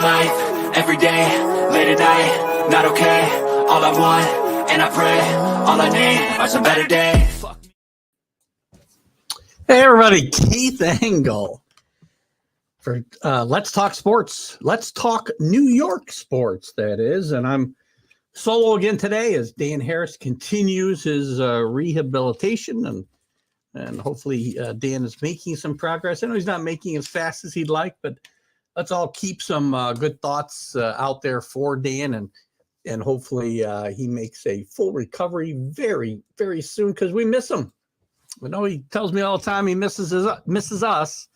life, every day, late at night, not okay. All I want, and I pray, all I need are some better days. Hey everybody, Keith Engel for Let's Talk Sports. Let's talk New York sports, that is. And I'm solo again today as Dan Harris continues his rehabilitation, and hopefully Dan is making some progress. I know he's not making as fast as he'd like, but let's all keep some good thoughts out there for Dan, and hopefully he makes a full recovery very, very soon, because we miss him. I know he tells me all the time he misses us.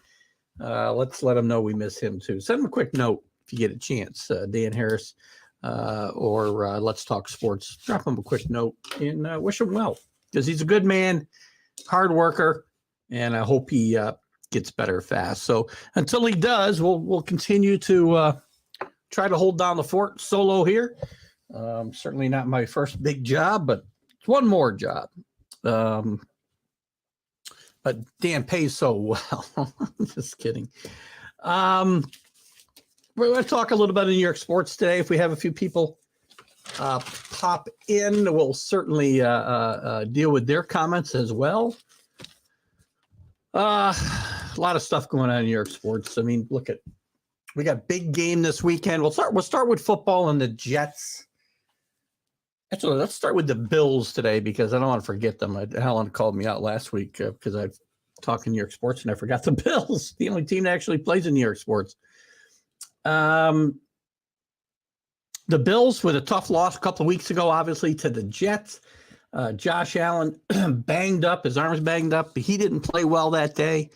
Let's let him know we miss him too. Send him a quick note if you get a chance, Dan Harris, or Let's Talk Sports. Drop him a quick note and wish him well, because he's a good man, hard worker, and I hope he gets better fast. So until he does, we'll continue to try to hold down the fort solo here. Certainly not my first big job, but it's one more job. But Dan pays so well. Just kidding. We're going to talk a little bit of New York sports today. If we have a few people pop in, we'll certainly deal with their comments as well. A lot of stuff going on in New York sports. I mean, we got big game this weekend. We'll start with football and the Jets. Actually, let's start with the Bills today, because I don't want to forget them. Helen called me out last week because I've talked in New York sports and I forgot the Bills, the only team that actually plays in New York sports. The Bills with a tough loss a couple of weeks ago, obviously, to the Jets. Josh Allen banged up, his arm's banged up. He didn't play well that day.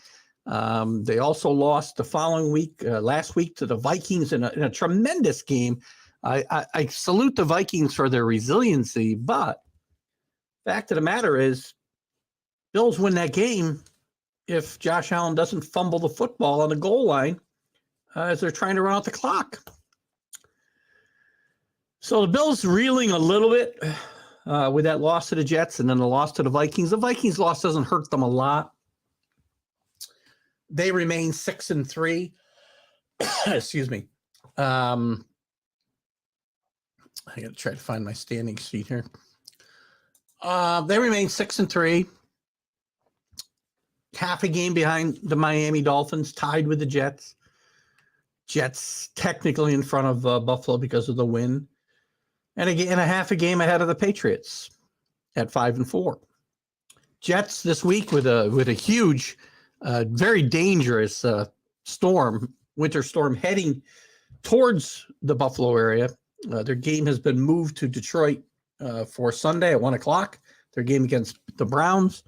They also lost the following week, last week, to the Vikings in a tremendous game. I salute the Vikings for their resiliency, but fact of the matter is, Bills win that game if Josh Allen doesn't fumble the football on the goal line as they're trying to run out the clock. So the Bills reeling a little bit with that loss to the Jets and then the loss to the Vikings. The Vikings loss doesn't hurt them a lot. They remain 6-3. Excuse me. I got to try to find my standing sheet here. They remain 6-3, half a game behind the Miami Dolphins, tied with the Jets. Jets technically in front of Buffalo because of the win, and again a half a game ahead of the Patriots at 5-4. Jets this week with a huge, very dangerous winter storm heading towards the Buffalo area. Their game has been moved to Detroit for Sunday at 1:00. Their game against the Browns.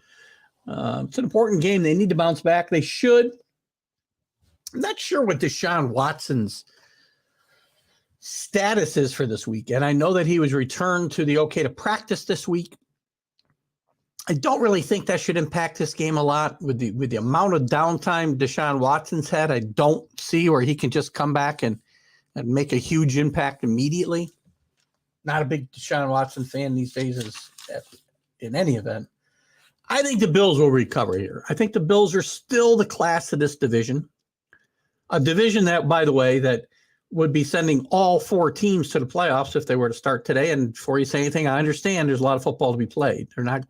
It's an important game. They need to bounce back. They should. I'm not sure what Deshaun Watson's status is for this weekend. I know that he was returned to the okay to practice this week. I don't really think that should impact this game a lot with the amount of downtime Deshaun Watson's had. I don't see where he can just come back and make a huge impact immediately. Not a big Deshaun Watson fan these days in any event. I think the Bills will recover here. I think the Bills are still the class of this division. A division that, by the way, that would be sending all four teams to the playoffs if they were to start today. And before you say anything, I understand there's a lot of football to be played. They're not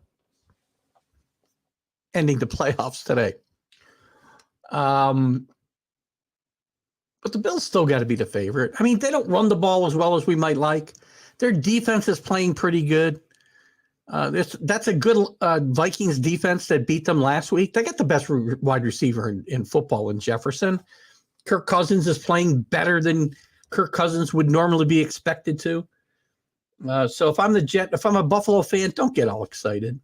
ending the playoffs today. But the Bills still got to be the favorite. I mean, they don't run the ball as well as we might like. Their defense is playing pretty good. That's a good Vikings defense that beat them last week. They got the best wide receiver in football in Jefferson. Kirk Cousins is playing better than Kirk Cousins would normally be expected to. So if I'm a Buffalo fan, don't get all excited.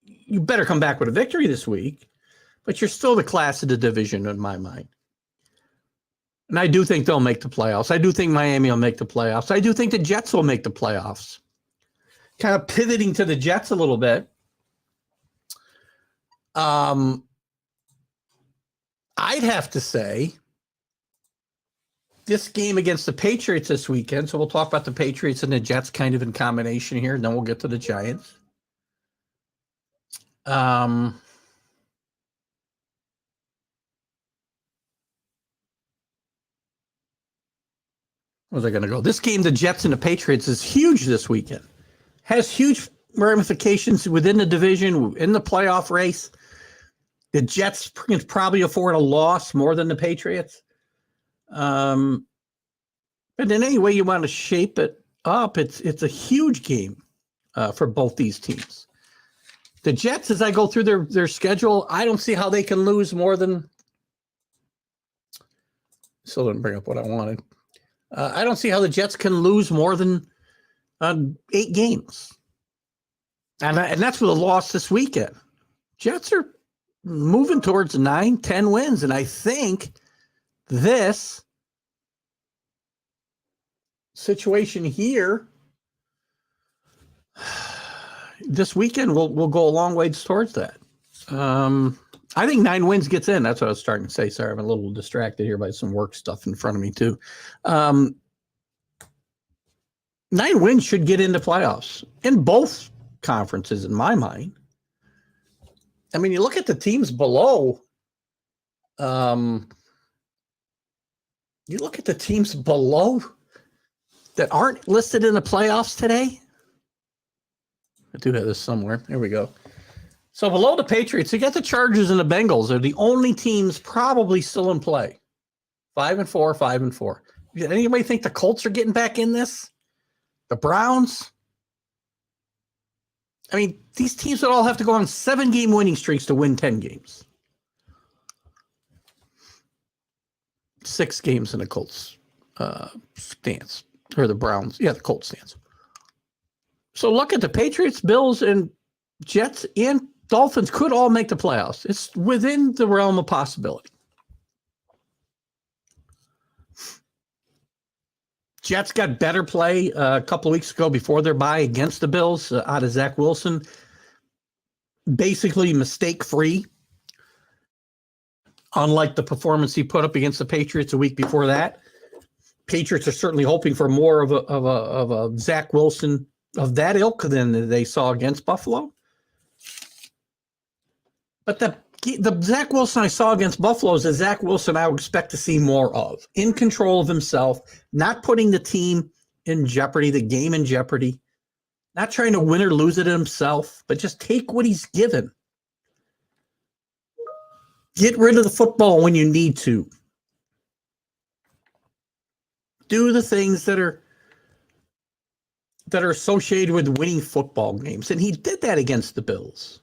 You better come back with a victory this week. But you're still the class of the division in my mind. And I do think they'll make the playoffs. I do think Miami will make the playoffs. I do think the Jets will make the playoffs. Kind of pivoting to the Jets a little bit. I'd have to say this game against the Patriots this weekend, so we'll talk about the Patriots and the Jets kind of in combination here, and then we'll get to the Giants. Where's I going to go? This game, the Jets and the Patriots, is huge this weekend. Has huge ramifications within the division, in the playoff race. The Jets can probably afford a loss more than the Patriots. But in any way you want to shape it up, it's a huge game for both these teams. The Jets, as I go through their schedule, I don't see how they can lose more than. Still didn't bring up what I wanted. I don't see how the Jets can lose more than 8 games. And that's with a loss this weekend. Jets are moving towards 9-10 wins. And I think this situation here this weekend will go a long ways towards that. I think 9 wins gets in. That's what I was starting to say. Sorry, I'm a little distracted here by some work stuff in front of me too. 9 wins should get into playoffs in both conferences, in my mind. I mean, you look at the teams below. You look at the teams below that aren't listed in the playoffs today. I do have this somewhere. There we go. So below the Patriots, you got the Chargers and the Bengals. They're the only teams probably still in play. 5-4, 5-4. Anybody think the Colts are getting back in this? The Browns? I mean, these teams would all have to go on 7-game winning streaks to win 10 games. 6 games in the Colts stance. Or the Browns. Yeah, the Colts stance. So look at the Patriots, Bills, and Jets and Dolphins could all make the playoffs. It's within the realm of possibility. Jets got better play a couple of weeks ago before their bye against the Bills out of Zach Wilson. Basically mistake-free. Unlike the performance he put up against the Patriots a week before that. Patriots are certainly hoping for more of a Zach Wilson of that ilk than they saw against Buffalo. But the Zach Wilson I saw against Buffalo is the Zach Wilson I would expect to see more of. In control of himself, not putting the team in jeopardy, the game in jeopardy, not trying to win or lose it himself, but just take what he's given. Get rid of the football when you need to. Do the things that are associated with winning football games. And he did that against the Bills.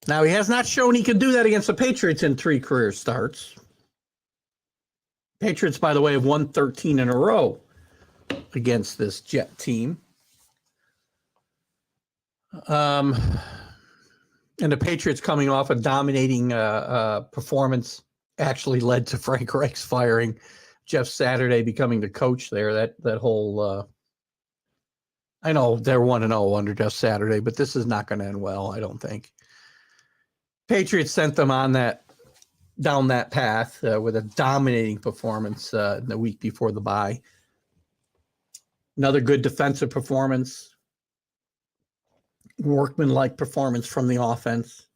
Now, he has not shown he could do that against the Patriots in 3 career starts. Patriots, by the way, have won 13 in a row against this Jet team. And the Patriots coming off a dominating performance actually led to Frank Reich's firing. Jeff Saturday becoming the coach there. That whole I know they're 1-0 under Jeff Saturday, but this is not going to end well, I don't think. Patriots sent them on down that path with a dominating performance in the week before the bye. Another good defensive performance. Workman-like performance from the offense.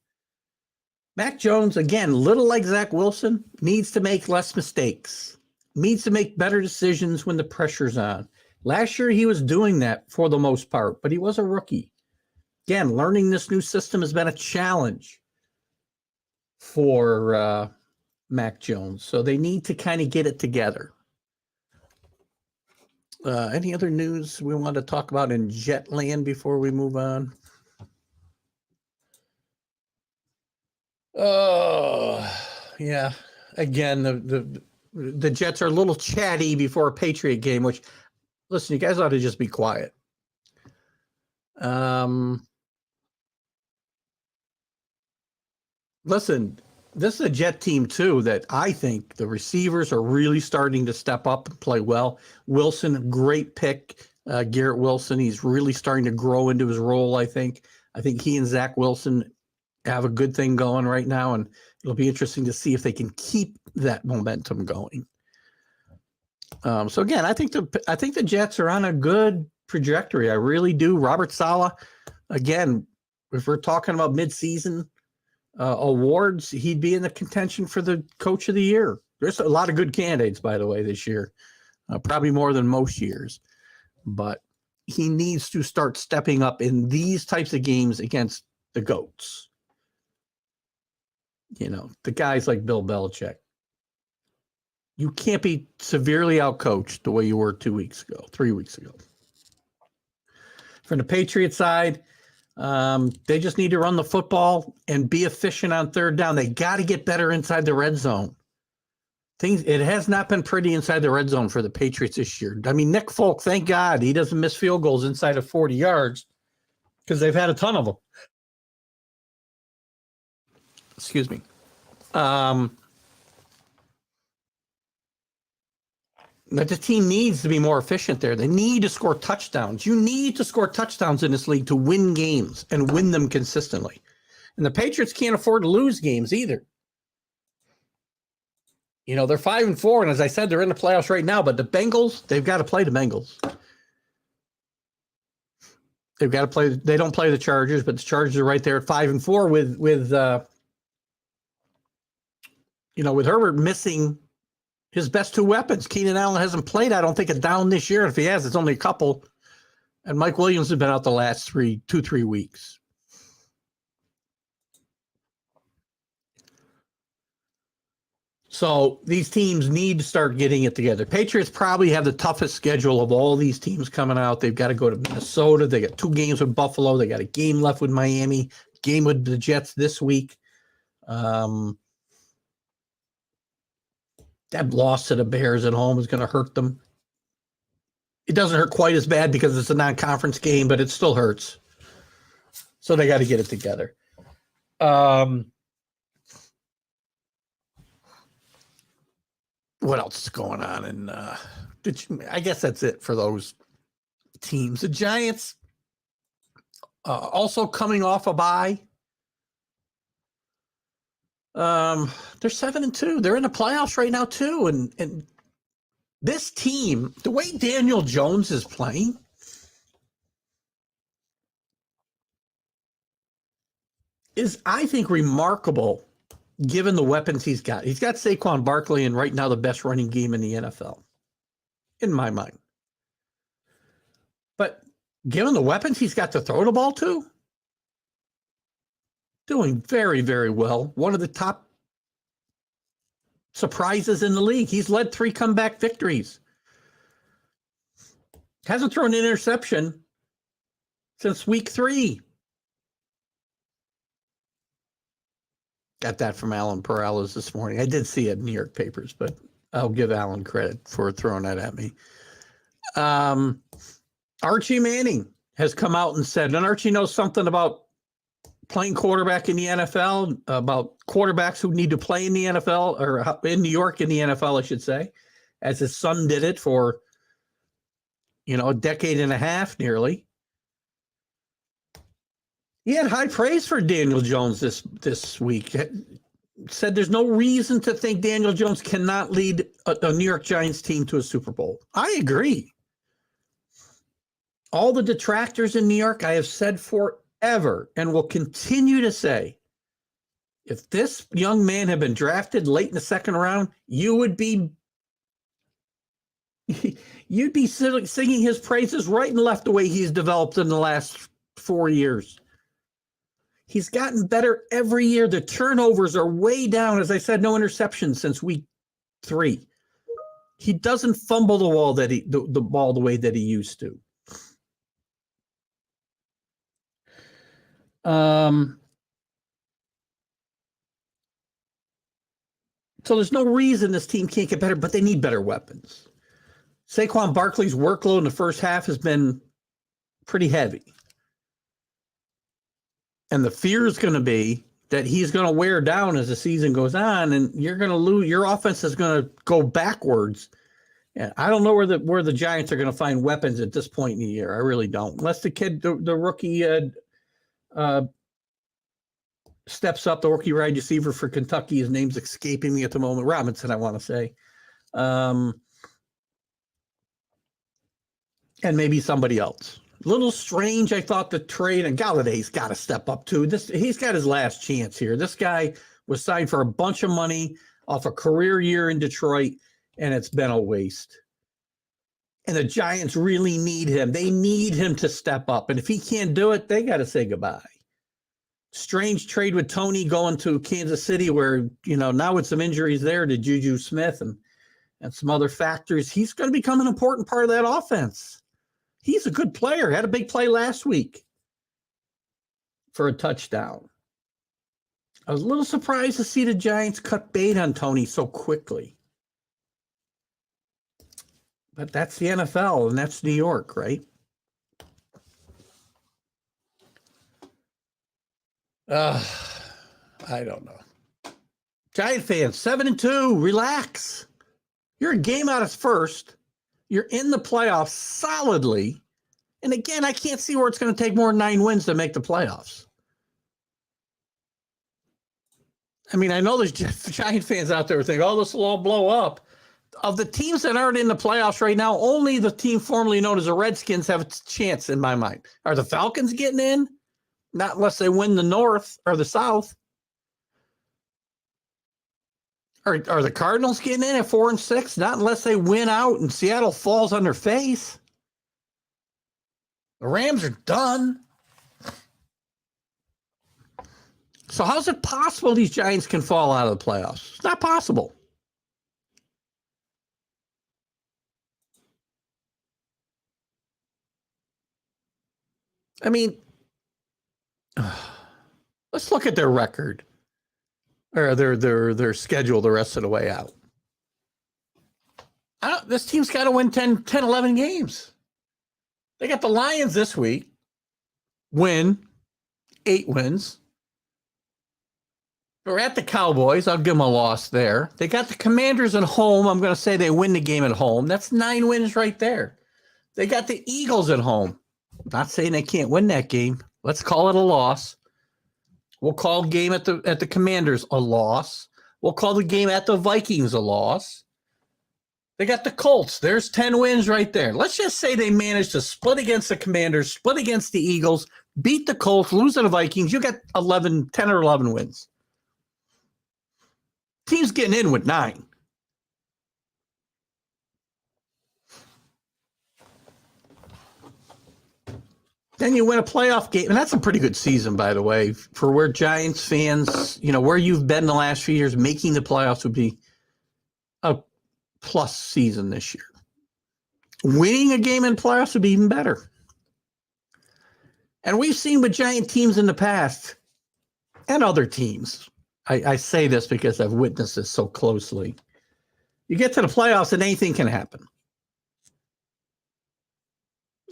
Mac Jones, again, little like Zach Wilson, needs to make less mistakes. Needs to make better decisions when the pressure's on. Last year, he was doing that for the most part, but he was a rookie. Again, learning this new system has been a challenge for Mac Jones. So they need to kind of get it together. Any other news we want to talk about in Jetland before we move on? Oh, yeah. Again, the Jets are a little chatty before a Patriot game, which, listen, you guys ought to just be quiet. Listen, this is a Jet team, too, that I think the receivers are really starting to step up and play well. Wilson, great pick. Garrett Wilson, he's really starting to grow into his role, I think. I think he and Zach Wilson have a good thing going right now, and it'll be interesting to see if they can keep that momentum going. So again, I think the Jets are on a good trajectory. I really do. Robert Saleh, again, if we're talking about midseason awards, he'd be in the contention for the Coach of the Year There's a lot of good candidates, by the way, this year, probably more than most years. But he needs to start stepping up in these types of games against the GOATs. You know, the guys like Bill Belichick. You can't be severely outcoached the way you were 3 weeks ago. From the Patriots side, they just need to run the football and be efficient on third down. They got to get better inside the red zone. It has not been pretty inside the red zone for the Patriots this year. I mean, Nick Folk, thank God he doesn't miss field goals inside of 40 yards because they've had a ton of them. Excuse me. But the team needs to be more efficient there. They need to score touchdowns. You need to score touchdowns in this league to win games and win them consistently. And the Patriots can't afford to lose games either. You know, they're 5-4, and as I said, they're in the playoffs right now, but the Bengals, they've got to play the Bengals. They've got to play. They don't play the Chargers, but the Chargers are right there at 5-4 with Herbert missing his best two weapons. Keenan Allen hasn't played, I don't think, a down this year. If he has, it's only a couple. And Mike Williams has been out the last 2-3 weeks. So these teams need to start getting it together. Patriots probably have the toughest schedule of all these teams coming out. They've got to go to Minnesota. They got 2 games with Buffalo. They got a game left with Miami, game with the Jets this week. That loss to the Bears at home is going to hurt them. It doesn't hurt quite as bad because it's a non-conference game, but it still hurts. So they got to get it together. What else is going on? And I guess that's it for those teams. The Giants also coming off a bye. They're 7-2. They're in the playoffs right now too. And this team, the way Daniel Jones is playing, is, I think, remarkable given the weapons he's got. He's got Saquon Barkley and right now the best running game in the NFL, in my mind. But given the weapons he's got to throw the ball to, doing very, very well. One of the top surprises in the league. He's led 3 comeback victories. Hasn't thrown an interception since week 3. Got that from Alan Perales this morning. I did see it in New York papers, but I'll give Alan credit for throwing that at me. Archie Manning has come out and said, and Archie knows something about playing quarterback in the NFL, about quarterbacks who need to play in the NFL, or in New York in the NFL, I should say, as his son did it for, a decade and a half nearly. He had high praise for Daniel Jones this week. Said there's no reason to think Daniel Jones cannot lead a New York Giants team to a Super Bowl. I agree. All the detractors in New York, I have said forever and will continue to say, if this young man had been drafted late in the second round, you'd be singing his praises right and left the way he's developed in the last 4 years. He's gotten better every year. The turnovers are way down. As I said, no interceptions since week 3. He doesn't fumble the ball the way that he used to. So there's no reason this team can't get better, but they need better weapons. Saquon Barkley's workload in the first half has been pretty heavy. And the fear is going to be that he's going to wear down as the season goes on, and you're going to lose. Your offense is going to go backwards. And I don't know where the Giants are going to find weapons at this point in the year. I really don't, unless the rookie steps up. The rookie wide receiver for Kentucky, his name's escaping me at the moment. Robinson, I want to say, and maybe somebody else. Little strange, I thought, the trade, and Galladay's got to step up too. He's got his last chance here. This guy was signed for a bunch of money off a career year in Detroit, and it's been a waste. And the Giants really need him. They need him to step up. And if he can't do it, they got to say goodbye. Strange trade with Tony going to Kansas City where, now with some injuries there to Juju Smith and some other factors, he's going to become an important part of that offense. He's a good player. Had a big play last week for a touchdown. I was a little surprised to see the Giants cut bait on Tony so quickly. But that's the NFL, and that's New York, right? I don't know. Giant fans, 7-2, relax. You're a game out of first. You're in the playoffs solidly. And again, I can't see where it's going to take more than 9 wins to make the playoffs. I mean, I know there's Giant fans out there who think, this will all blow up. Of the teams that aren't in the playoffs right now, only the team formerly known as the Redskins have a chance in my mind. Are the Falcons getting in? Not unless they win the North or the South. Are the Cardinals getting in at 4-6? Not unless they win out and Seattle falls on their face. The Rams are done. So how's it possible these Giants can fall out of the playoffs? It's not possible. I mean, let's look at their record or their schedule the rest of the way out. This team's got to win 10, 11 games. They got the Lions this week, win, 8 wins. They're at the Cowboys. I'll give them a loss there. They got the Commanders at home. I'm going to say they win the game at home. That's 9 wins right there. They got the Eagles at home. Not saying they can't win that game. Let's call it a loss. We'll call the game at the Commanders a loss. We'll call the game at the Vikings a loss. They got the Colts. There's 10 wins right there. Let's just say they managed to split against the Commanders, split against the Eagles, beat the Colts, lose to the Vikings. You got 10 or 11 wins. Team's getting in with 9. Then you win a playoff game, and that's a pretty good season, by the way, for where Giants fans, where you've been the last few years, making the playoffs would be a plus season this year. Winning a game in playoffs would be even better. And we've seen with Giant teams in the past and other teams. I say this because I've witnessed this so closely. You get to the playoffs and anything can happen.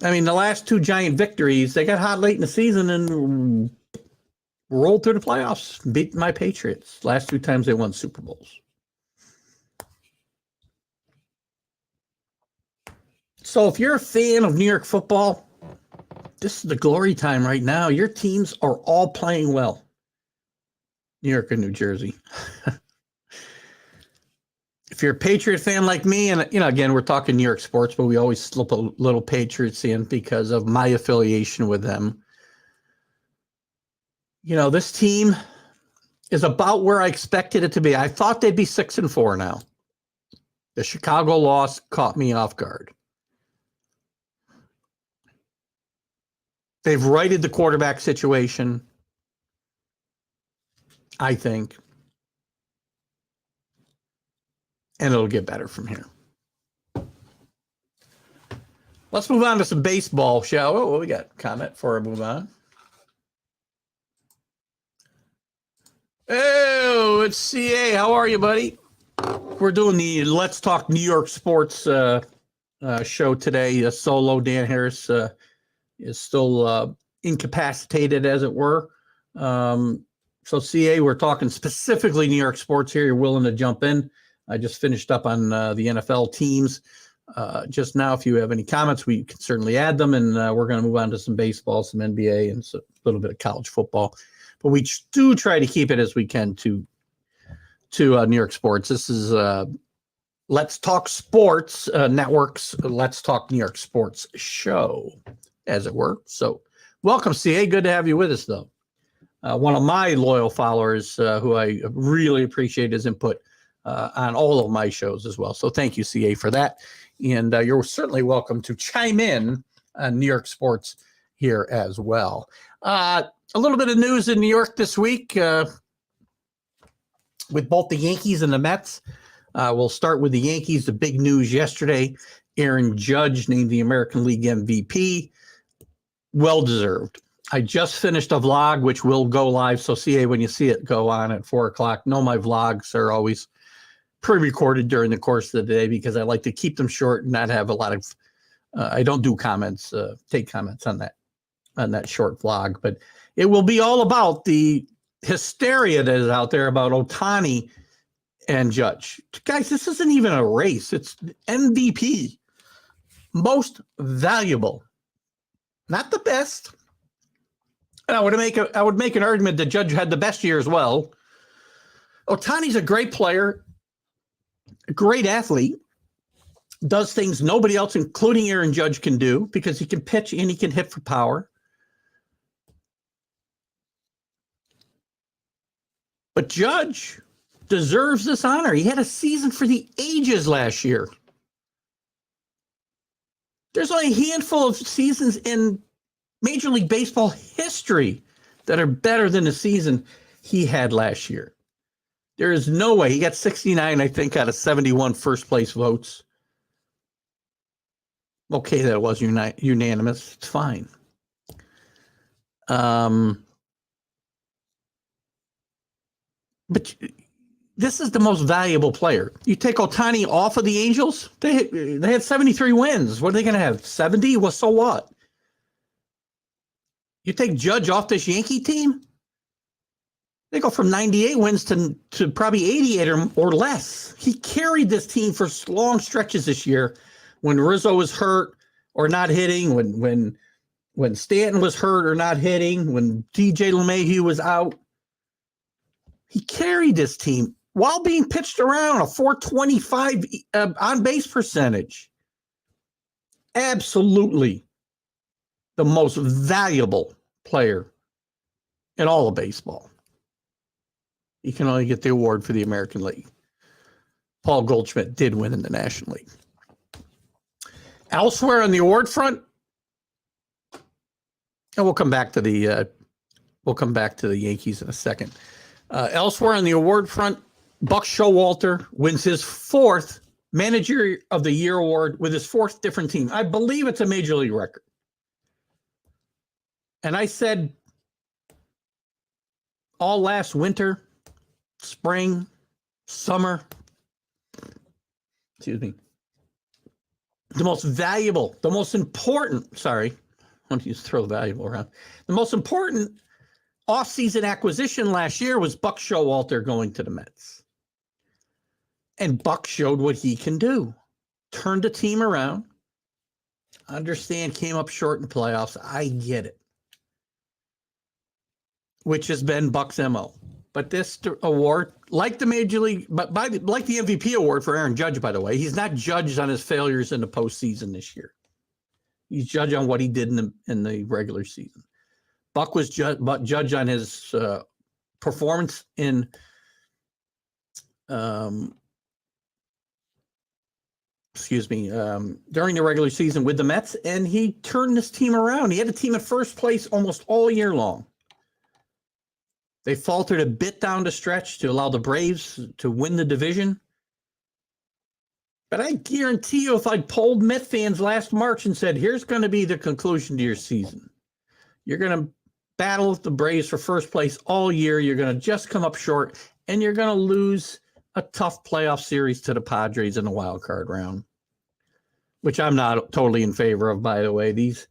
I mean, the last 2 Giant victories, they got hot late in the season and rolled through the playoffs, beat my Patriots. Last 2 times they won Super Bowls. So if you're a fan of New York football, this is the glory time right now. Your teams are all playing well. New York and New Jersey. If you're a Patriot fan like me, and again, we're talking New York sports, but we always slip a little Patriots in because of my affiliation with them. This team is about where I expected it to be. I thought they'd be 6-4 now. The Chicago loss caught me off guard. They've righted the quarterback situation, I think. And it'll get better from here. Let's move on to some baseball, shall we? What we got? Comment before I move on. Oh, it's CA. How are you, buddy? We're doing the Let's Talk New York Sports show today. Solo Dan Harris is still incapacitated, as it were. So, CA, we're talking specifically New York sports here. You're willing to jump in. I just finished up on the NFL teams just now. If you have any comments, we can certainly add them. And we're going to move on to some baseball, some NBA, and a little bit of college football. But we do try to keep it as we can to New York sports. This is Let's Talk Sports Network's Let's Talk New York Sports show, as it were. So welcome, CA. Good to have you with us, though. One of my loyal followers who I really appreciate his input on all of my shows as well. So thank you, CA, for that. And you're certainly welcome to chime in on New York sports here as well. A little bit of news in New York this week with both the Yankees and the Mets. We'll start with the Yankees. The big news yesterday, Aaron Judge named the American League MVP. Well-deserved. I just finished a vlog, which will go live. So CA, when you see it go on at 4:00, know my vlogs are always pre-recorded during the course of the day because I like to keep them short and not have a lot of, I don't do comments, take comments on that short vlog, but it will be all about the hysteria that is out there about Ohtani and Judge. Guys, this isn't even a race. It's MVP, most valuable, not the best. And I would make an argument that Judge had the best year as well. Ohtani's a great player, a great athlete, does things nobody else, including Aaron Judge, can do because he can pitch and he can hit for power. But Judge deserves this honor. He had a season for the ages last year. There's only a handful of seasons in Major League Baseball history that are better than the season he had last year. There is no way. He got 69, I think, out of 71 first place votes. Okay, that was unanimous. It's fine. But this is the most valuable player. You take Ohtani off of the Angels, they had 73 wins. What are they going to have? 70? Well, so what? You take Judge off this Yankee team, they go from 98 wins to probably 88 or less. He carried this team for long stretches this year when Rizzo was hurt or not hitting, when Stanton was hurt or not hitting, when DJ LeMahieu was out. He carried this team while being pitched around a 425 on-base percentage. Absolutely the most valuable player in all of baseball. He can only get the award for the American League. Paul Goldschmidt did win in the National League. Elsewhere on the award front, and we'll come back to the Yankees in a second. Elsewhere on the award front, Buck Showalter wins his 4th Manager of the Year award with his 4th different team. I believe it's a major league record. And I said all last winter, spring, summer, the most valuable, the most important, sorry, I want to throw valuable around. The most important offseason acquisition last year was Buck Showalter going to the Mets. And Buck showed what he can do. Turned the team around. Understand, came up short in the playoffs. I get it. Which has been Buck's MO. But this award, like the Major League, like the MVP award for Aaron Judge, by the way, he's not judged on his failures in the postseason this year. He's judged on what he did in the regular season. Buck was judged on his performance in during the regular season with the Mets, and he turned this team around. He had a team in first place almost all year long. They faltered a bit down the stretch to allow the Braves to win the division. But I guarantee you, if I'd polled Met fans last March and said, here's going to be the conclusion to your season. You're going to battle with the Braves for first place all year. You're going to just come up short, and you're going to lose a tough playoff series to the Padres in the wild card round, which I'm not totally in favor of, by the way. These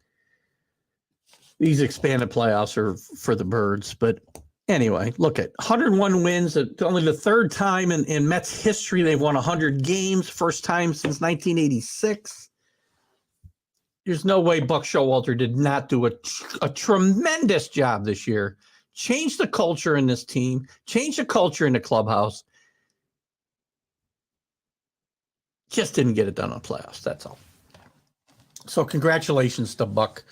expanded playoffs are for the birds. But anyway, look at 101 wins. It's only the 3rd time in Mets history they've won 100 games. First time since 1986. There's no way Buck Showalter did not do a tremendous job this year. Change the culture in this team. Change the culture in the clubhouse. Just didn't get it done on playoffs. That's all. So congratulations to Buck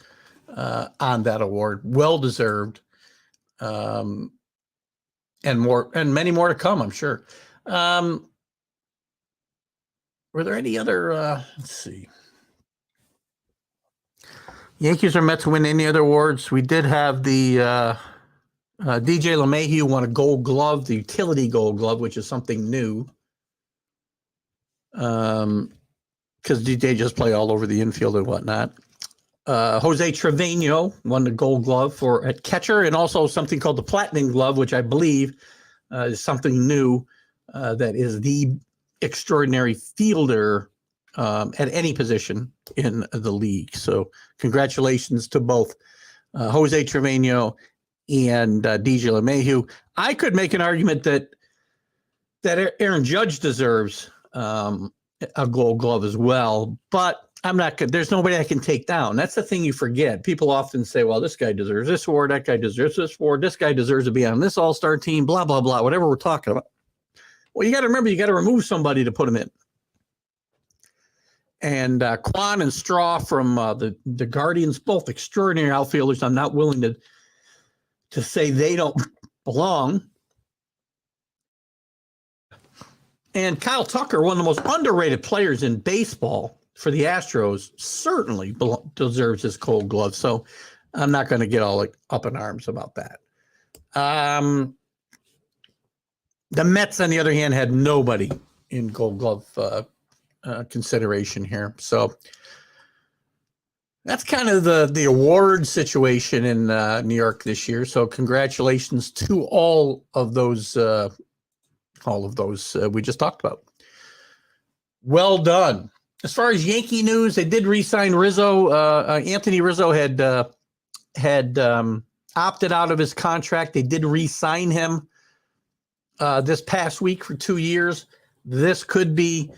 on that award. Well deserved. And many more to come, I'm sure. were there any other, let's see. Yankees or Mets win any other awards? We did have the DJ LeMahieu won a Gold Glove, the utility Gold Glove, which is something new. Because DJ just play all over the infield and whatnot. Jose Trevino won the Gold Glove for at catcher, and also something called the Platinum Glove, which I believe is something new. That is the extraordinary fielder at any position in the league. So congratulations to both Jose Trevino and DJ LeMahieu. I could make an argument that Aaron Judge deserves a Gold Glove as well, but I'm not good. There's nobody I can take down. That's the thing you forget. People often say, well, this guy deserves this award, that guy deserves this award, this guy deserves to be on this all-star team, blah, blah, blah, whatever we're talking about. Well, you got to remember, you got to remove somebody to put him in. And Kwan and Straw from the Guardians, both extraordinary outfielders. I'm not willing to say they don't belong. And Kyle Tucker, one of the most underrated players in baseball for the Astros, certainly deserves his Gold Glove. So I'm not going to get all up in arms about that. The Mets, on the other hand, had nobody in Gold Glove consideration here. So that's kind of the award situation in New York this year. So congratulations to all of those we just talked about. Well done. As far as Yankee news, they did re-sign Rizzo. Anthony Rizzo had opted out of his contract. They did re-sign him this past week for 2 years. This could be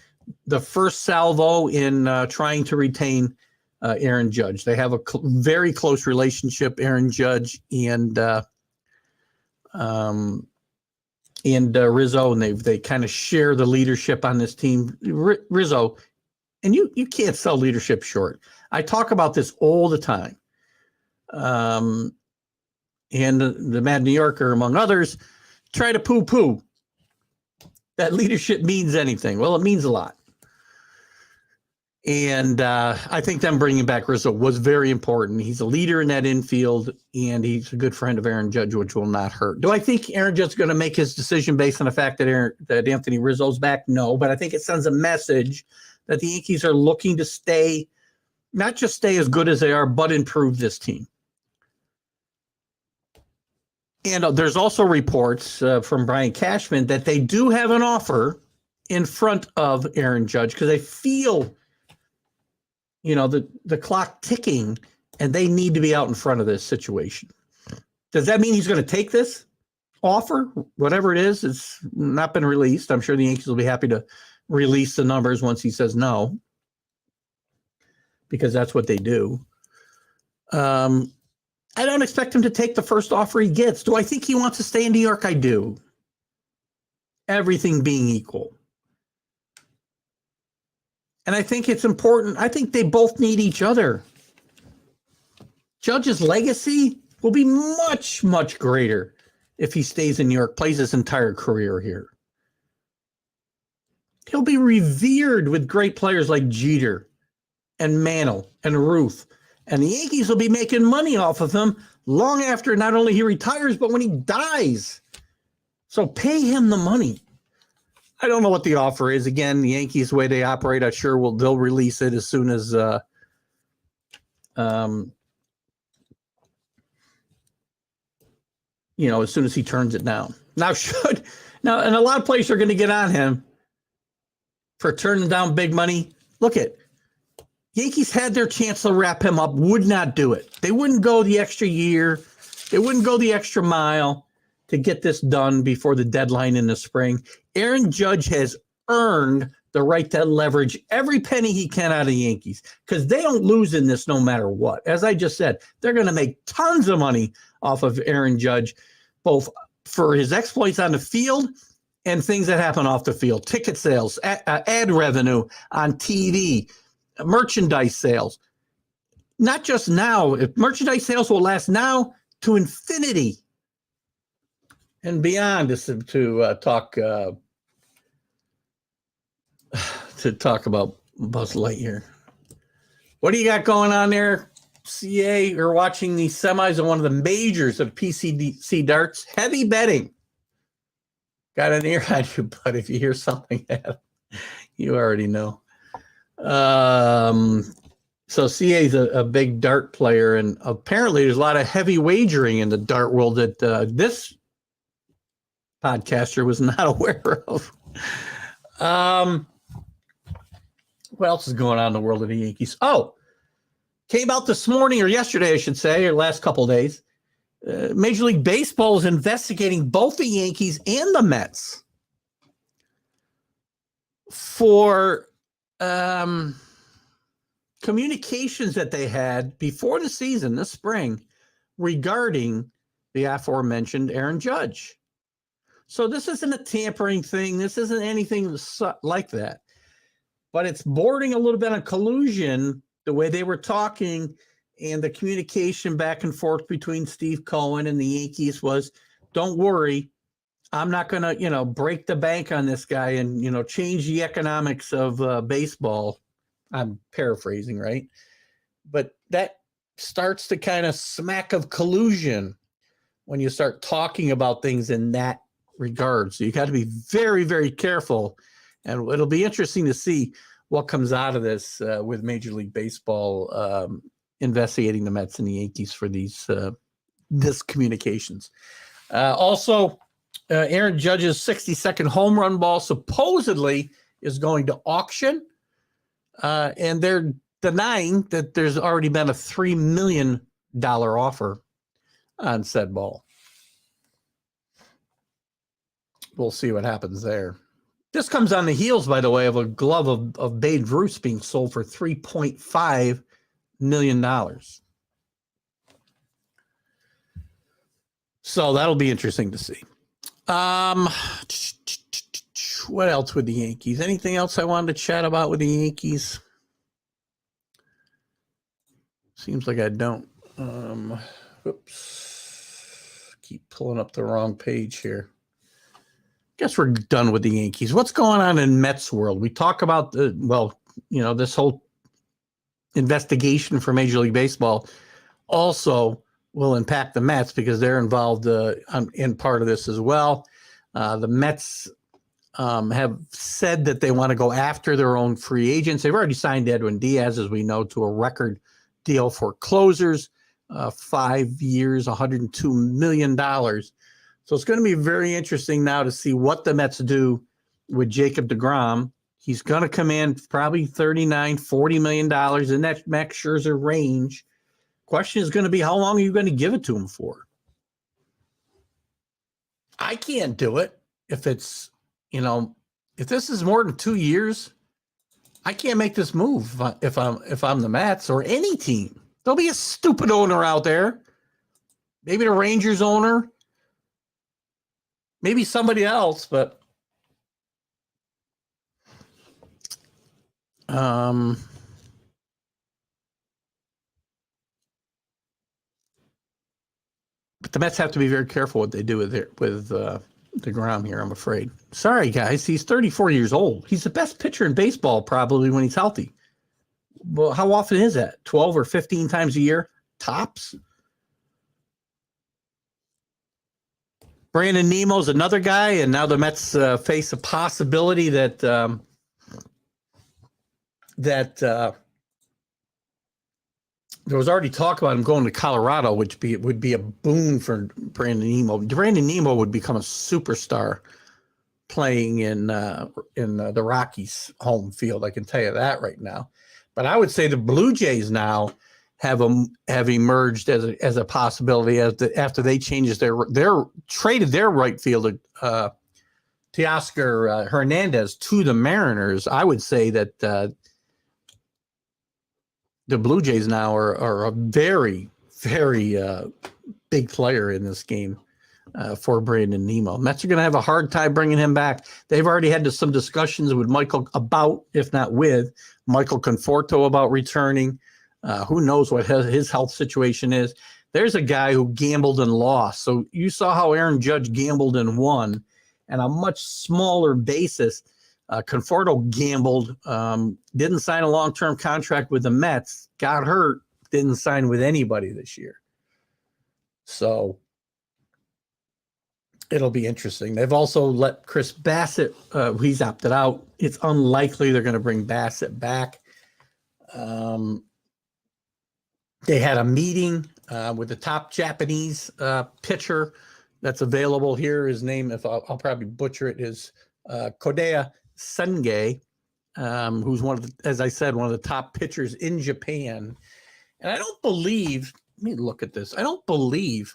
the first salvo in trying to retain Aaron Judge. They have a very close relationship, Aaron Judge and Rizzo, and they kind of share the leadership on this team. Rizzo, and you can't sell leadership short. I talk about this all the time. And the Mad New Yorker, among others, try to poo-poo that leadership means anything. Well, it means a lot. And I think them bringing back Rizzo was very important. He's a leader in that infield, and he's a good friend of Aaron Judge, which will not hurt. Do I think Aaron Judge is going to make his decision based on the fact that Anthony Rizzo's back? No, but I think it sends a message that the Yankees are looking to stay, not just stay as good as they are, but improve this team. And there's also reports from Brian Cashman that they do have an offer in front of Aaron Judge because they feel, the clock ticking, and they need to be out in front of this situation. Does that mean he's going to take this offer? Whatever it is, it's not been released. I'm sure the Yankees will be happy to release the numbers once he says no, because that's what they do. I don't expect him to take the first offer he gets. Do I think he wants to stay in New York? I do. Everything being equal. And I think it's important. I think they both need each other. Judge's legacy will be much, much greater if he stays in New York, plays his entire career here. He'll be revered with great players like Jeter and Mantle and Ruth. And the Yankees will be making money off of him long after not only he retires, but when he dies. So pay him the money. I don't know what the offer is. Again, the Yankees, the way they operate, I'm sure they'll release it as soon as as soon as he turns it down. Now, and a lot of players are going to get on him for turning down big money. Look at Yankees had their chance to wrap him up, would not do it. They wouldn't go the extra year. They wouldn't go the extra mile to get this done before the deadline in the spring. Aaron Judge has earned the right to leverage every penny he can out of the Yankees because they don't lose in this no matter what. As I just said, they're going to make tons of money off of Aaron Judge, both for his exploits on the field and things that happen off the field, ticket sales, ad revenue on TV, merchandise sales. Not just now. If merchandise sales will last now to infinity and beyond, to talk to talk about Buzz Lightyear. What do you got going on there, CA? You're watching the semis of one of the majors of PCC darts. Heavy betting. Got an ear on you, but if you hear something, you already know. So CA is a big dart player, and apparently there's a lot of heavy wagering in the dart world that this podcaster was not aware of. What else is going on in the world of the Yankees? Oh, came out this morning, or yesterday, I should say, or last couple of days. Major League Baseball is investigating both the Yankees and the Mets for communications that they had before the season this spring regarding the aforementioned Aaron Judge. So this isn't a tampering thing. This isn't anything like that. But it's bordering a little bit on collusion, the way they were talking and the communication back and forth between Steve Cohen and the Yankees was, don't worry, I'm not going to, break the bank on this guy and, change the economics of baseball. I'm paraphrasing, right? But that starts to kind of smack of collusion when you start talking about things in that regard. So you got to be very, very careful. And it'll be interesting to see what comes out of this with Major League Baseball investigating the Mets and the Yankees for these communications. Also, Aaron Judge's 60-second home run ball supposedly is going to auction. And they're denying that there's already been a $3 million offer on said ball. We'll see what happens there. This comes on the heels, by the way, of a glove of Babe Ruth being sold for $3.5 million. So that'll be interesting to see. What else with the Yankees? Anything else I wanted to chat about with the Yankees? Seems like I don't. Oops. Keep pulling up the wrong page here. Guess we're done with the Yankees. What's going on in Mets world? We talk about this whole investigation for Major League Baseball also will impact the Mets because they're involved in part of this as well. The Mets have said that they want to go after their own free agents. They've already signed Edwin Diaz, as we know, to a record deal for closers, 5 years, $102 million. So it's going to be very interesting now to see what the Mets do with Jacob deGrom. He's going to come in probably $39, $40 million in that Max Scherzer range. Question is going to be, how long are you going to give it to him for? I can't do it if it's, if this is more than 2 years. I can't make this move if I'm the Mets or any team. There'll be a stupid owner out there. Maybe the Rangers owner. Maybe somebody else, but the Mets have to be very careful what they do with deGrom here, I'm afraid. Sorry, guys. He's 34 years old. He's the best pitcher in baseball probably when he's healthy. Well, how often is that? 12 or 15 times a year? Tops? Brandon Nemo's another guy, and now the Mets face a possibility that there was already talk about him going to Colorado, which would be a boon for Brandon Nemo. Brandon Nemo would become a superstar playing in the Rockies' home field. I can tell you that right now. But I would say the Blue Jays now have emerged as a possibility after they changed their traded their right fielder Teoscar Hernandez to the Mariners. I would say that the Blue Jays now are a very, very big player in this game for Brandon Nemo. Mets are going to have a hard time bringing him back. They've already had some discussions with Michael if not with Michael Conforto about returning. Who knows what his health situation is. There's a guy who gambled and lost. So you saw how Aaron Judge gambled and won, and a much smaller basis. Conforto gambled, didn't sign a long-term contract with the Mets, got hurt, didn't sign with anybody this year. So it'll be interesting. They've also let Chris Bassett, he's opted out. It's unlikely they're going to bring Bassett back. They had a meeting with the top Japanese pitcher that's available here. His name, if I'll probably butcher it, is Kodaya Senge, who's one of the, as I said, one of the top pitchers in Japan. And I don't believe, let me look at this. I don't believe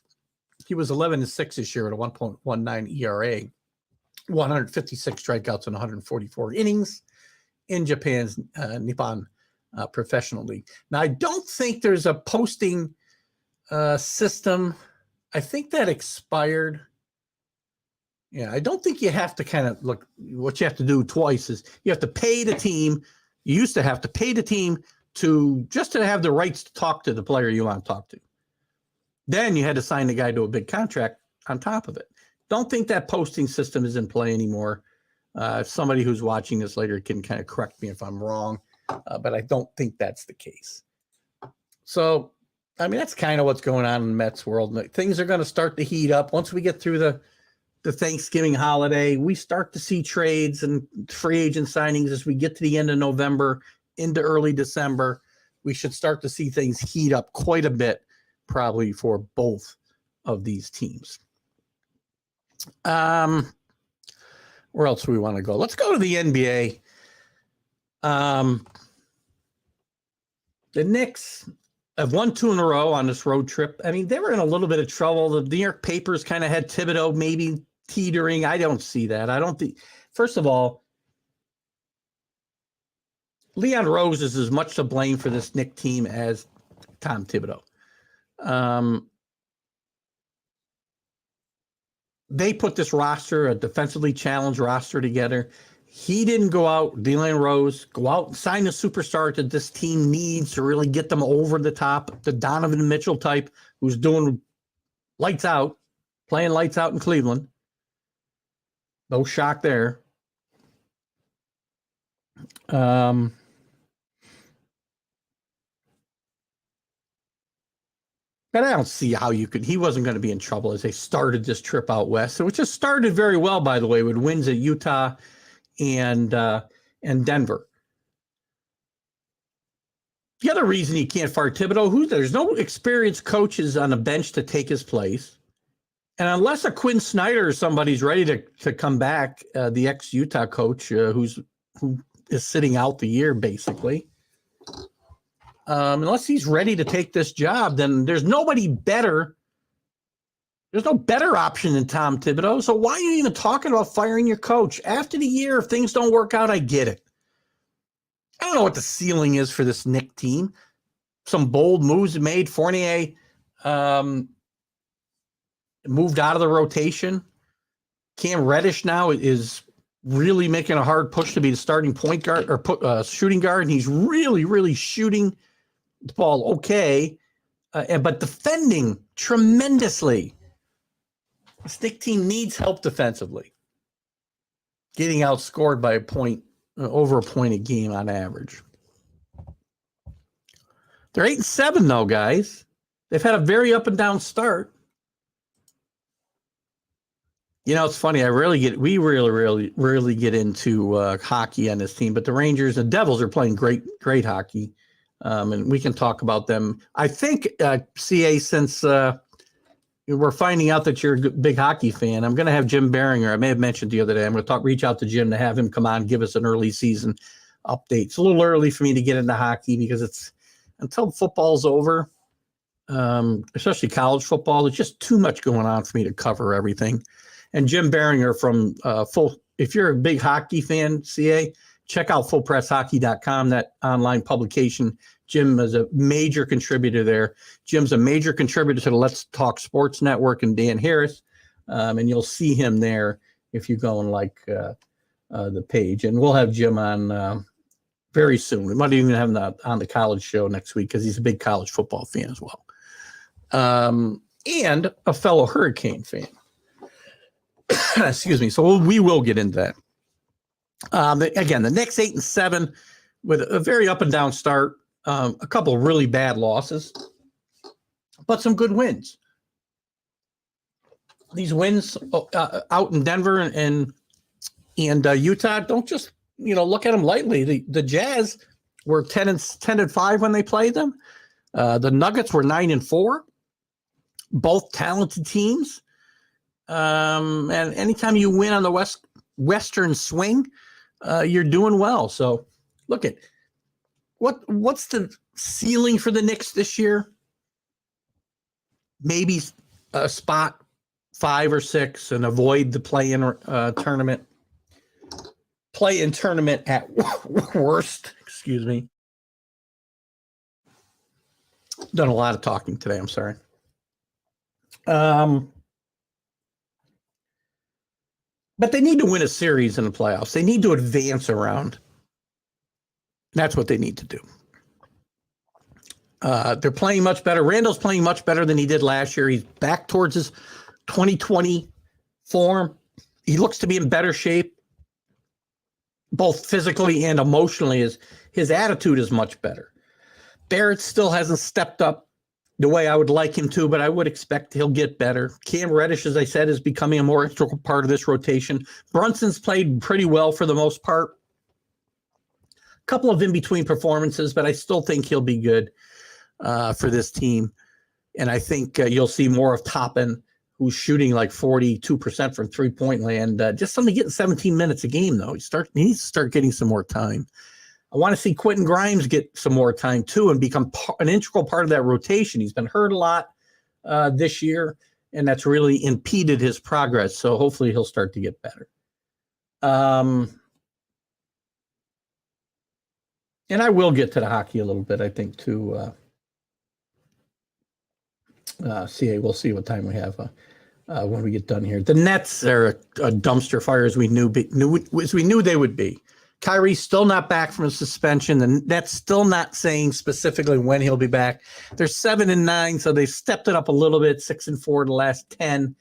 he was 11-6 this year at a 1.19 ERA, 156 strikeouts in 144 innings in Japan's Nippon Professional League. Now, I don't think there's a posting system. I think that expired. Yeah, I don't think you have to kind of look. What you have to do twice is you have to pay the team. You used to have to pay the team to just to have the rights to talk to the player you want to talk to. Then you had to sign the guy to a big contract on top of it. Don't think that posting system is in play anymore. Somebody who's watching this later can kind of correct me if I'm wrong, but I don't think that's the case. So, I mean, that's kind of what's going on in the Mets world. Things are going to start to heat up once we get through the Thanksgiving holiday. We start to see trades and free agent signings as we get to the end of November into early December. We should start to see things heat up quite a bit, probably for both of these teams. Where else do we want to go? Let's go to the NBA. The Knicks have won 2 in a row on this road trip. I mean, they were in a little bit of trouble. The New York papers kind of had Thibodeau maybe teetering. I don't see that. I don't think, first of all, Leon Rose is as much to blame for this Knicks team as Tom Thibodeau. They put this roster, a defensively challenged roster together. He didn't go out, Leon Rose, go out and sign a superstar that this team needs to really get them over the top. The Donovan Mitchell type who's doing lights out, playing lights out in Cleveland. No shock there. But I don't see how you could. He wasn't going to be in trouble as they started this trip out west, which has started very well, by the way, with wins at Utah and Denver. The other reason he can't fire Thibodeau, there's no experienced coaches on the bench to take his place, and unless a Quinn Snyder or somebody's ready to come back, the ex-Utah coach who is sitting out the year basically. Unless he's ready to take this job, then there's nobody better. There's no better option than Tom Thibodeau. So why are you even talking about firing your coach? After the year, if things don't work out, I get it. I don't know what the ceiling is for this Knicks team. Some bold moves made. Fournier moved out of the rotation. Cam Reddish now is really making a hard push to be the starting point guard or shooting guard, and he's really, really shooting the ball okay, but defending tremendously. The Knicks team needs help defensively. Getting outscored by over a point a game on average. They're 8-7 though, guys. They've had a very up and down start. You know, it's funny. We really get into hockey on this team, but the Rangers and Devils are playing great hockey. And we can talk about them. I think, CA, since we're finding out that you're a big hockey fan, I'm going to have Jim Beringer. I may have mentioned the other day. I'm going to reach out to Jim to have him come on, give us an early season update. It's a little early for me to get into hockey because it's until football's over, especially college football. There's just too much going on for me to cover everything. And Jim Beringer from if you're a big hockey fan, CA, check out FullPressHockey.com, that online publication. Jim is a major contributor there. Jim's a major contributor to the Let's Talk Sports Network and Dan Harris. And you'll see him there if you go and like the page. And we'll have Jim on very soon. We might even have him on the college show next week because he's a big college football fan as well. And a fellow Hurricane fan. Excuse me. So we will get into that. Again, the Knicks 8-7 with a very up and down start, a couple of really bad losses, but some good wins. These wins out in Denver and Utah, don't just look at them lightly. The Jazz were 10-5 when they played them. The Nuggets were 9-4. Both talented teams. And anytime you win on the Western swing, you're doing well. So look at what's the ceiling for the Knicks this year? Maybe a spot 5 or 6 and avoid the play-in tournament. Play-in tournament at worst. Excuse me. Done a lot of talking today. I'm sorry. But they need to win a series in the playoffs. They need to advance around. That's what they need to do. They're playing much better. Randall's playing much better than he did last year. He's back towards his 2020 form. He looks to be in better shape, both physically and emotionally. His attitude is much better. Barrett still hasn't stepped up the way I would like him to, but I would expect he'll get better. Cam Reddish, as I said, is becoming a more integral part of this rotation. Brunson's played pretty well for the most part. A couple of in-between performances, but I still think he'll be good for this team. And I think you'll see more of Toppin, who's shooting like 42% from three-point land. Just somebody getting 17 minutes a game, though. He needs to start getting some more time. I want to see Quentin Grimes get some more time, too, and become an integral part of that rotation. He's been hurt a lot this year, and that's really impeded his progress. So hopefully he'll start to get better. And I will get to the hockey a little bit, I think, too. We'll see what time we have when we get done here. The Nets are a dumpster fire as we knew they would be. Kyrie's still not back from a suspension. The Nets still not saying specifically when he'll be back. They're 7-9, so they've stepped it up a little bit, 6-4 the last 10.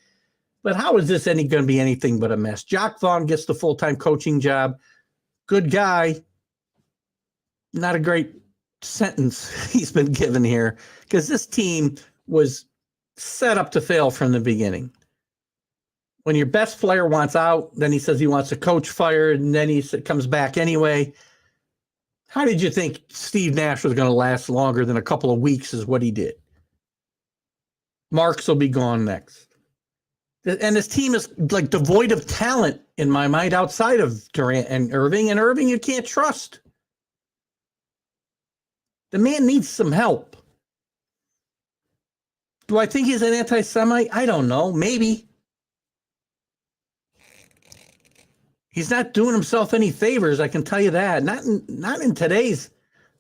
But how is this going to be anything but a mess? Jacques Vaughn gets the full-time coaching job. Good guy. Not a great sentence he's been given here, because this team was set up to fail from the beginning. When your best player wants out, then he says he wants a coach fired, and then he comes back anyway. How did you think Steve Nash was going to last longer than a couple of weeks is what he did? Marks will be gone next. And this team is like devoid of talent in my mind outside of Durant and Irving. And Irving you can't trust. The man needs some help. Do I think he's an anti-Semite? I don't know. Maybe. He's not doing himself any favors, I can tell you that. Not in today's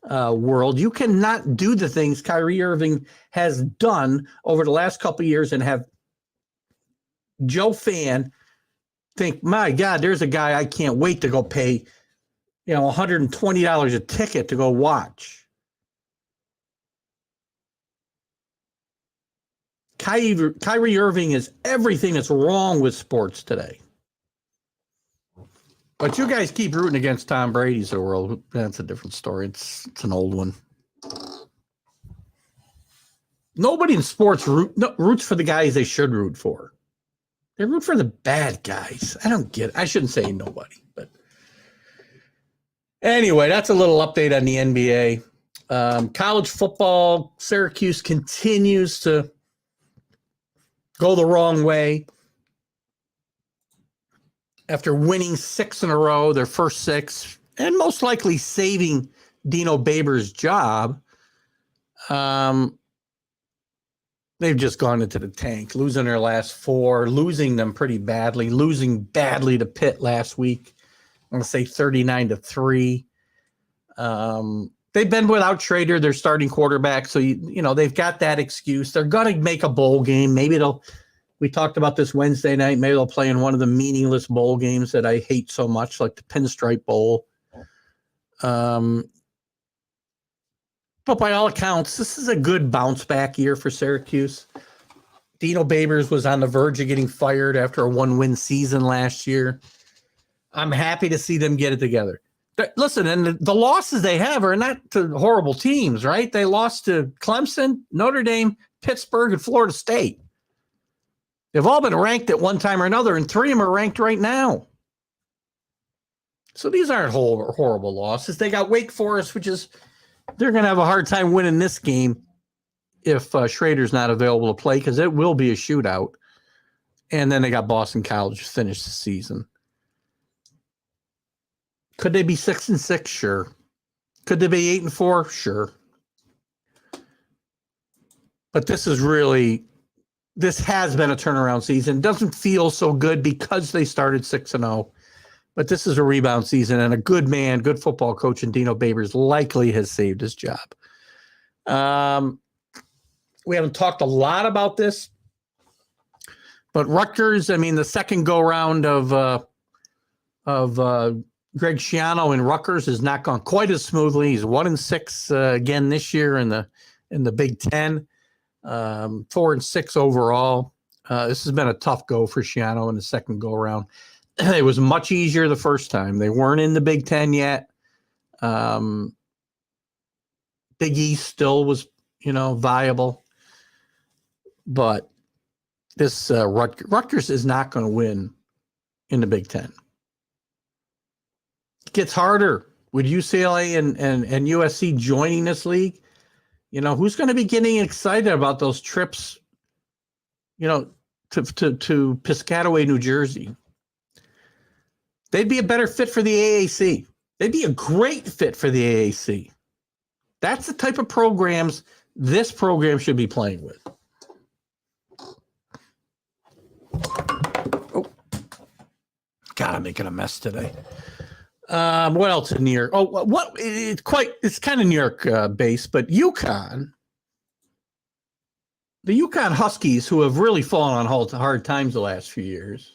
world. You cannot do the things Kyrie Irving has done over the last couple of years and have Joe Fan think, my God, there's a guy I can't wait to go pay, $120 a ticket to go watch. Kyrie Irving is everything that's wrong with sports today. But you guys keep rooting against Tom Brady's of the world. That's a different story. It's an old one. Nobody in sports roots for the guys they should root for. They root for the bad guys. I don't get it. I shouldn't say nobody. But anyway, that's a little update on the NBA. College football, Syracuse continues to go the wrong way. After winning 6 in a row, their first 6, and most likely saving Dino Babers' job, they've just gone into the tank, losing their last 4, losing them pretty badly, losing badly to Pitt last week. I'm going to say 39-3. They've been without Schrader, their starting quarterback, so they've got that excuse. They're going to make a bowl game. Maybe we talked about this Wednesday night. Maybe they'll play in one of the meaningless bowl games that I hate so much, like the Pinstripe Bowl. But by all accounts, this is a good bounce back year for Syracuse. Dino Babers was on the verge of getting fired after a 1-win season last year. I'm happy to see them get it together. Listen, and the losses they have are not to horrible teams, right? They lost to Clemson, Notre Dame, Pittsburgh, and Florida State. They've all been ranked at one time or another, and 3 of them are ranked right now. So these aren't horrible losses. They got Wake Forest, which is they're going to have a hard time winning this game if Schrader's not available to play, because it will be a shootout. And then they got Boston College to finish the season. Could they be 6-6? Sure. Could they be 8-4? Sure. But this has been a turnaround season. It doesn't feel so good because they started 6-0. But this is a rebound season, and a good man, good football coach in Dino Babers likely has saved his job. We haven't talked a lot about this, but Rutgers, I mean, the second go-round of Greg Schiano in Rutgers has not gone quite as smoothly. He's 1-6 again this year in the Big Ten, 4-6 overall. This has been a tough go for Schiano in the second go-round. It was much easier the first time. They weren't in the Big Ten yet. Big East still was, viable. But this Rutgers is not going to win in the Big Ten. It gets harder with UCLA and USC joining this league. Who's going to be getting excited about those trips, to Piscataway, New Jersey? They'd be a better fit for the AAC. They'd be a great fit for the AAC. That's the type of programs this program should be playing with. Oh, God, I'm making a mess today. What else in New York? Oh, it's kind of New York based, but UConn, the UConn Huskies, who have really fallen on hard times the last few years.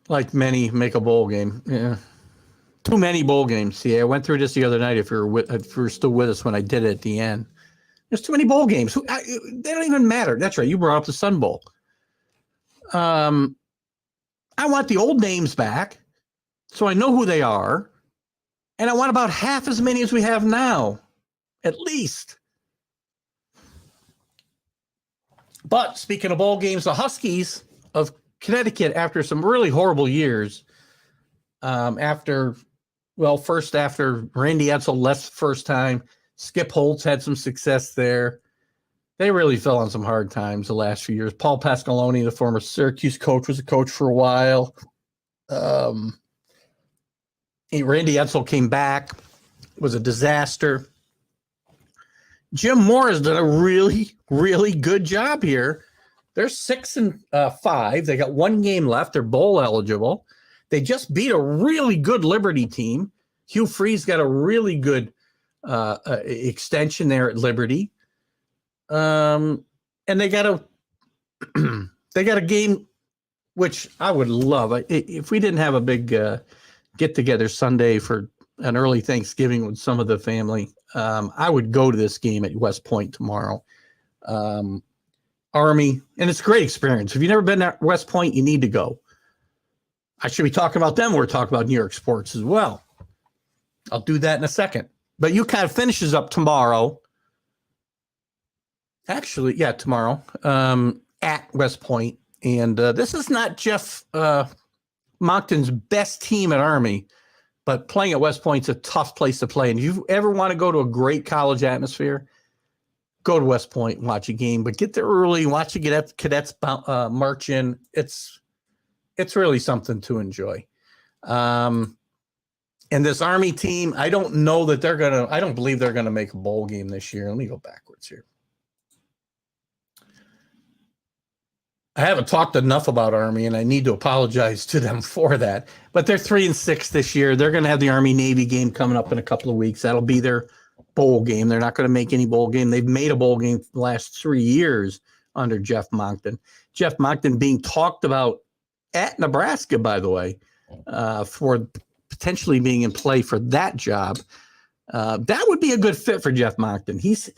Like many make a bowl game. Yeah. Too many bowl games. See, I went through this the other night. If you're still with us when I did it at the end, there's too many bowl games. They don't even matter. That's right. You brought up the Sun Bowl. I want the old names back, so I know who they are, and I want about half as many as we have now, at least. But speaking of bowl games, the Huskies of Connecticut, after some really horrible years, after Randy Edsall left the first time, Skip Holtz had some success there. They really fell on some hard times the last few years. Paul Pasqualoni, the former Syracuse coach, was a coach for a while. Randy Edsall came back, was a disaster. Jim Moore has done a really, really good job here. They're 6-5. They got one game left. They're bowl eligible. They just beat a really good Liberty team. Hugh Freeze got a really good extension there at Liberty. And they got a game, which I would love. If we didn't have a big get together Sunday for an early Thanksgiving with some of the family, I would go to this game at West Point tomorrow. Army, and it's a great experience. If you've never been at West Point, you need to go. I should be talking about them. We're talking about New York sports as well. I'll do that in a second. But UConn finishes up tomorrow. Actually, yeah, tomorrow at West Point. And this is not Jeff Moncton's best team at Army, but playing at West Point's a tough place to play. And if you ever want to go to a great college atmosphere, go to West Point and watch a game, but get there early, watch the cadets march in. It's really something to enjoy. And this Army team, I don't believe they're going to make a bowl game this year. Let me go backwards here. I haven't talked enough about Army, and I need to apologize to them for that. But they're 3-6 this year. They're going to have the Army-Navy game coming up in a couple of weeks. That'll be their bowl game. They're not going to make any bowl game. They've made a bowl game the last 3 years under Jeff Moncton. Jeff Moncton being talked about at Nebraska, by the way, for potentially being in play for that job. That would be a good fit for Jeff Moncton. He's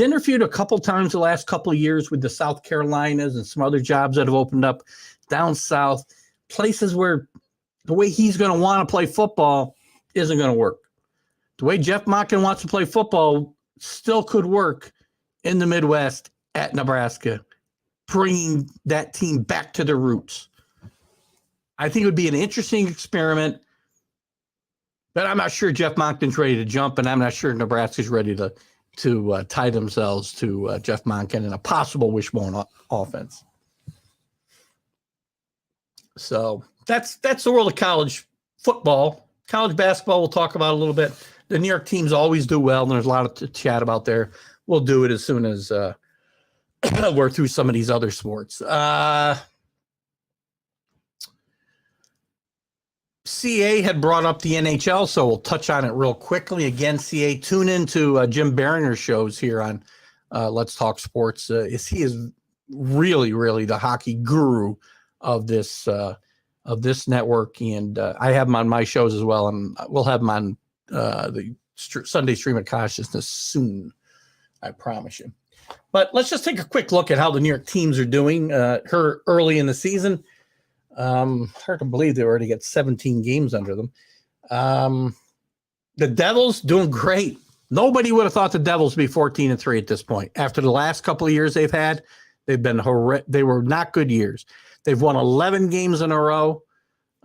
interviewed a couple times the last couple of years with the South Carolinas and some other jobs that have opened up down south. places where the way he's going to want to play football isn't going to work. The way Jeff Monken wants to play football still could work in the Midwest at Nebraska, bringing that team back to their roots. I think it would be an interesting experiment, but I'm not sure Jeff Monken's ready to jump, and I'm not sure Nebraska's ready to tie themselves to Jeff Monken in a possible wishbone offense. So that's the world of college football. College basketball we'll talk about a little bit. The New York teams always do well, and there's a lot to chat about there. We'll do it as soon as we're through some of these other sports. CA had brought up the NHL, so we'll touch on it real quickly. Again, CA, tune into Jim Behringer's shows here on Let's Talk Sports. He is really, really the hockey guru of this network, and I have him on my shows as well, and we'll have him on the Sunday Stream of Consciousness soon, I promise you. But let's just take a quick look at how the New York teams are doing early in the season. Hard to believe they already got 17 games under them. The Devils doing great. Nobody would have thought the Devils would be 14-3 at this point. After the last couple of years they've had, they've been they were not good years. They've won 11 games in a row,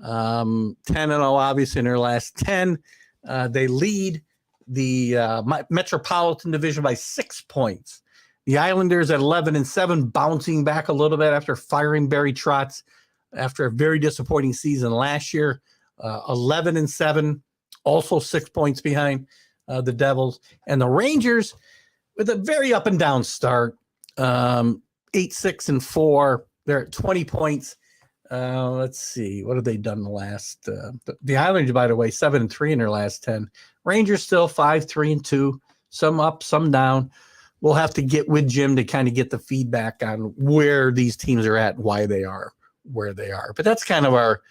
10-0 obviously in their last 10. They lead the Metropolitan Division by 6 points. The Islanders at 11-7, bouncing back a little bit after firing Barry Trotz after a very disappointing season last year. 11-7, also 6 points behind the Devils. And the Rangers with a very up and down start, 8-6-4. They're at 20 points. Let's see. What have they done the last? The Islanders, by the way, 7-3 in their last 10. Rangers still 5-3-2. Some up, some down. We'll have to get with Jim to kind of get the feedback on where these teams are at and why they are where they are. But that's kind of our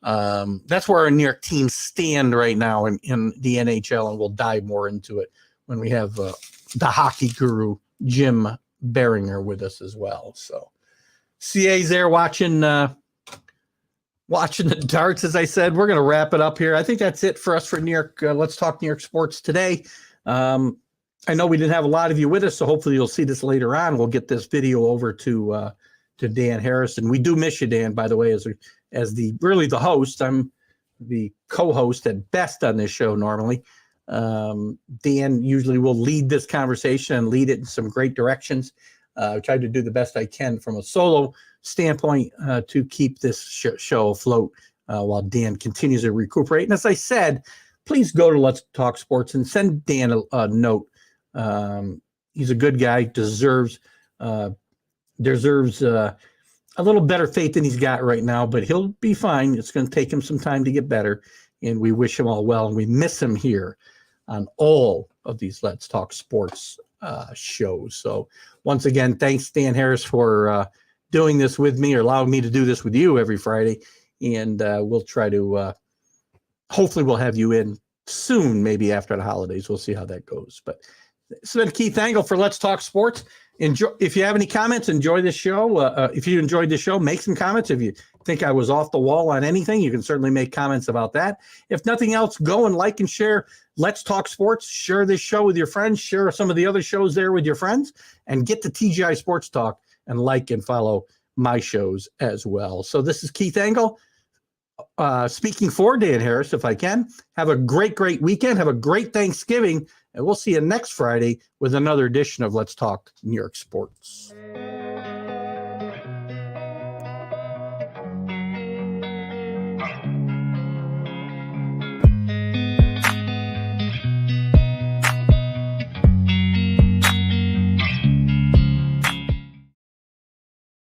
that's where our New York teams stand right now in the NHL, and we'll dive more into it when we have the hockey guru Jim Behringer with us as well. So CA's there watching the darts, as I said. We're going to wrap it up here. I think that's it for us for New York. Let's talk New York sports today. I know we didn't have a lot of you with us, so hopefully you'll see this later on. We'll get this video over to Dan Harrison. We do miss you, Dan, by the way, as the host. I'm the co-host at best on this show normally. Dan usually will lead this conversation and lead it in some great directions. I tried to do the best I can from a solo standpoint to keep this show afloat while Dan continues to recuperate. And as I said, please go to Let's Talk Sports and send Dan a note. He's a good guy, deserves a little better faith than he's got right now, but he'll be fine. It's going to take him some time to get better, and we wish him all well, and we miss him here on all of these Let's Talk Sports shows. So once again, thanks, Dan Harris, for doing this with me, or allowing me to do this with you every Friday, and we'll try to hopefully we'll have you in soon, maybe after the holidays. We'll see how that goes. But it's been Keith Engel for Let's Talk Sports. Enjoy. If you have any comments, enjoy this show. If you enjoyed the show, make some comments. If you think I was off the wall on anything, you can certainly make comments about that. If nothing else, go and like and share Let's Talk Sports. Share this show with your friends. Share some of the other shows there with your friends, and get to TGI Sports Talk and like and follow my shows as well. So this is Keith Engel speaking for Dan Harris, if I can. Have a great weekend. Have a great Thanksgiving. And we'll see you next Friday with another edition of Let's Talk New York Sports.